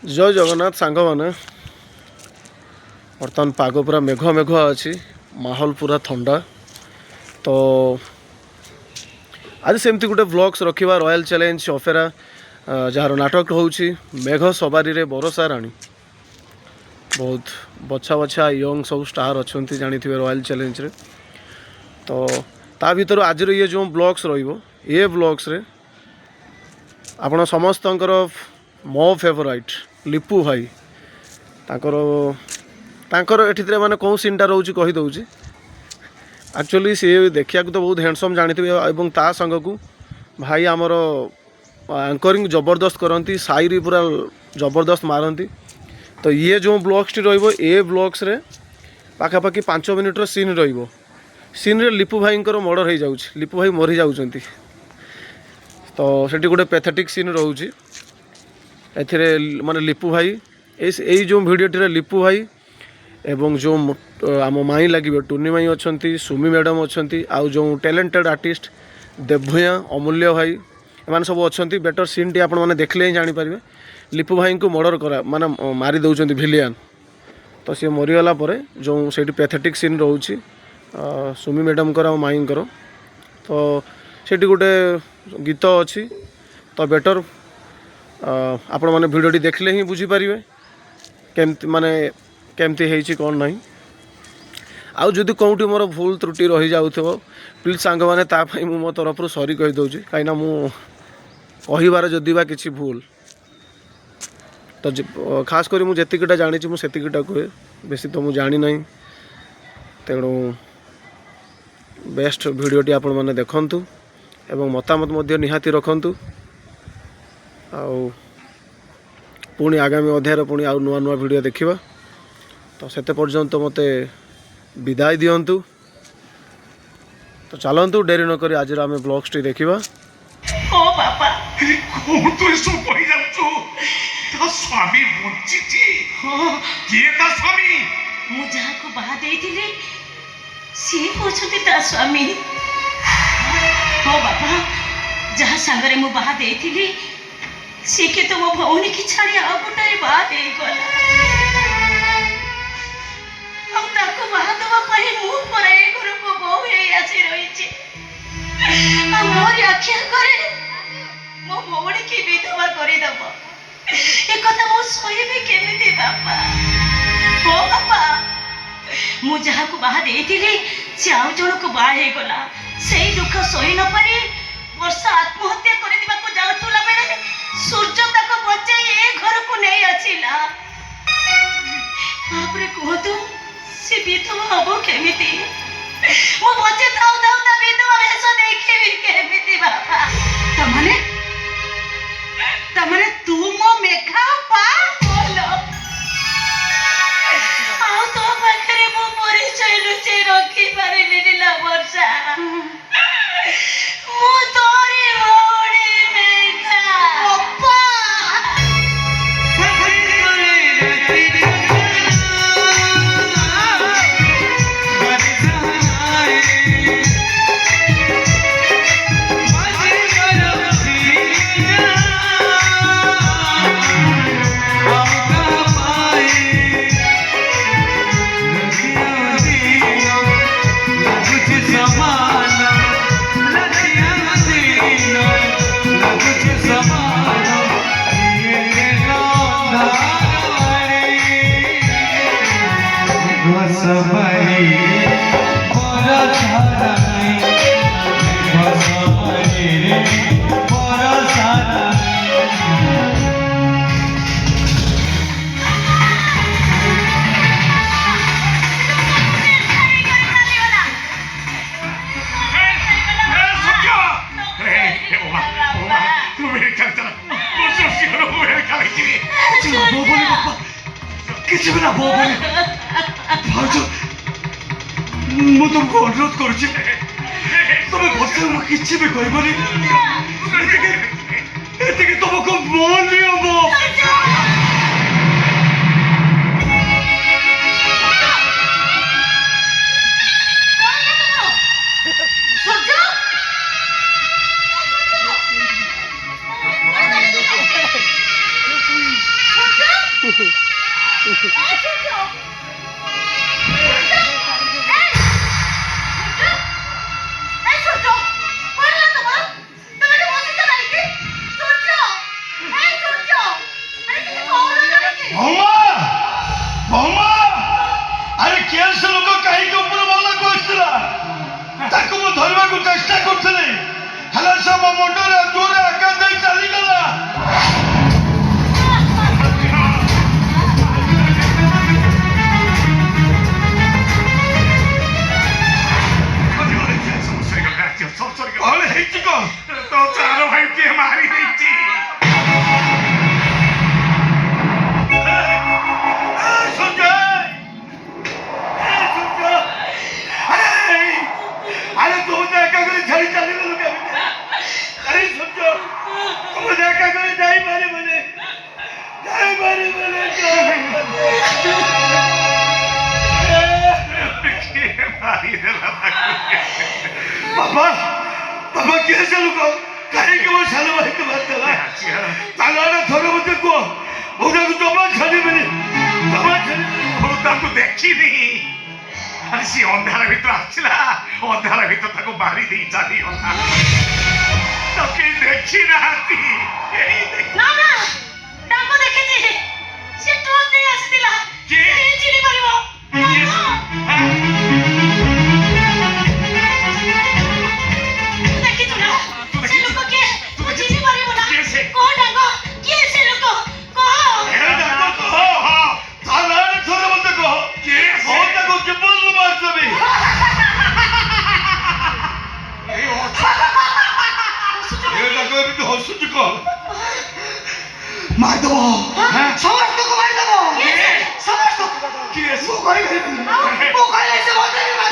जय जगन्नाथ सांग मैंने बर्तमान पाग पूरा मेघ मेघ अच्छी माहौल पूरा ठंडा। तो आज सेमती गोटे व्लॉग्स रखा रॉयल चैलेंज अफेरा जार नाटक हूँ मेघ सवारी रे बरसा राणी। बहुत बछा बछा यंग सब स्टार अच्छा जानी रॉयल चैलेंज रे। तो ता भीतर आज ये जो ब्लॉग्स रे ब्लॉग्स रे आपण समस्त मो फेवराइट लिपू भाई तांकर एठी माने कौन सीनटा रोचे कहीदे। एक्चुअली सी देखा तो बहुत हैंडसम जानी एवं ता संग को भाई आमर एंकरिंग जबरदस्त करती साइरी पूरा जबरदस्त मारती। तो ये जो ब्लॉग्स रे ब्लॉग्स रे पाखापाखि 5 मिनिट्र सीन सीन रे लिपू भाई मर्डर हो जाऊँ, लिपू भाई मरी जाऊँच। तो सेठी गोटे पैथेटिक सीन रोचे एथिरे माने लिपू भाई यही जो भिडियोटी लिपू भाई एवं जो आम माई लगे टुनी माई अच्छा सुमी मैडम अच्छा आउ जो टैलेंटेड आर्टिस्ट देवभूया अमूल्य भाई एम सब अच्छा बेटर सीन टी आप देखले ही जानीपारे। लिपू भाई को मर्डर करा माने मारी दौरान भिलियन। तो सी मरीगला जो से पैथेटिक सीन रोचे सुमी मैडम कर माई कर। तो सेठी गोटे गीत अच्छी। तो बेटर आपण मैंने भिडियोटी देखले ही बुझीपारे केमती माने केमती है कौन ना। आउ जदि कौटी मोर भूल त्रुटि रही जाऊथो प्लीज सांग मैंने तापाई मो तरफ सॉरी कही दउची कहीं मु कहिबार जदि बा किछि भूल। तो खास करी मु जेतिकिटा जानी मु सेतिकिटा कहे बेसी तो मु जानी नहीं। तेणु बेस्ट भिडियोटी आपण मैंने देखंतु एवं मतामत मध्य निहाती रखंतु। आउ पुणी आगामी अध्याय पुणी आउ नुआ नुआ वीडियो देखिबा। तो सेते पर्यंत मते विदाय दियंतु। तो चलंतु डेरी न करी आज आमे ब्लॉग्स टी देखिबा। ओ बापा कोन तू सो पई जाउछु ता स्वामी बंचिची। हां के ता स्वामी मु जहा को बाहा देइथिली से होछुती ता स्वामी। हो बापा जहा संगरे मु बाहा देइथिली से के तो मो भौनी की छाड़ी आ गुटाई बाहा देई गला। हम ताको बाहा दवा पई मु परे घर को बहु हे आसी रही छी। आ मोर आखिया करे मो भौनी की विधवा करी दबो ए कथा मो सोइबे केमिति बापा। हो बापा मु जहा को बाहा देइथिली से आउ जण को बाहा हे गला सेई दुख सोई न पारी वर्षा आत्महत्या करि दिबा को जाउतुला बेले सूर्य ताको बचाई ए घर को नहीं आछिला। आपरे कहतु से विधवा हबो केमिति मो बचे थाउ थाउ ता विधवा भेष देखिबि केमिति बापा। तमने तू मो मेखा पा बोलो आउ तो पाखरे मो परिचय लुचै रखी पारिलिनी ला वर्षा। मो तोरी भौणी मेघा पप्पा। मु तुमको अनुरोध करुची तुम बस किसी भी कहबनी एतिके तुमको मन नहीं हबो। सूर्य বৌমা বৌমা আরে কে সে লোক কাহিଁକି ଉପରେ ମନା କରିଥିଲା ତାକୁ ମୁଁ ଧରିବାକୁ ଚେଷ୍ଟା କରୁଥିଲି ହେଲେ ସେ ମୋ ମୁଣ୍ଡରେ ଜୋରେ ଆଘାତ ଦେଇ ଚାଲିଗଲା କଣ ହେଇଛି କଣ ତୋ ଚାର ଭାଇ କିଏ ମାରି ଦେଇଛି अरे तू देखा करे छड़ी चली गलो क्या अरे समझो तुम देखा करे जाई मारे मने पापा पापा कैसे लोग कहीं के वो साले भाई के बात चला तालाना थोड़ा मुझे को उधर को जमा छड़ी मिली उधर को देखी नहीं अरे सी अंधार भीतर आसला अंधार भीतर ताको मारी दे चलीगला तो के देखी नाती ना ना डाको देखिछि से टोल दे आसीला के चिनी परिबो देखि तू ना से लोक के तू चिनी परिबो ना को डाको के से लोक को ए डाको को हां तालाना थोड़ा मुझे को के हो ताको के बोल मार सभी ये डाको भी तो हंस चुका मार दो समस्त को मार दो समस्त को मो कहि से बोलते मार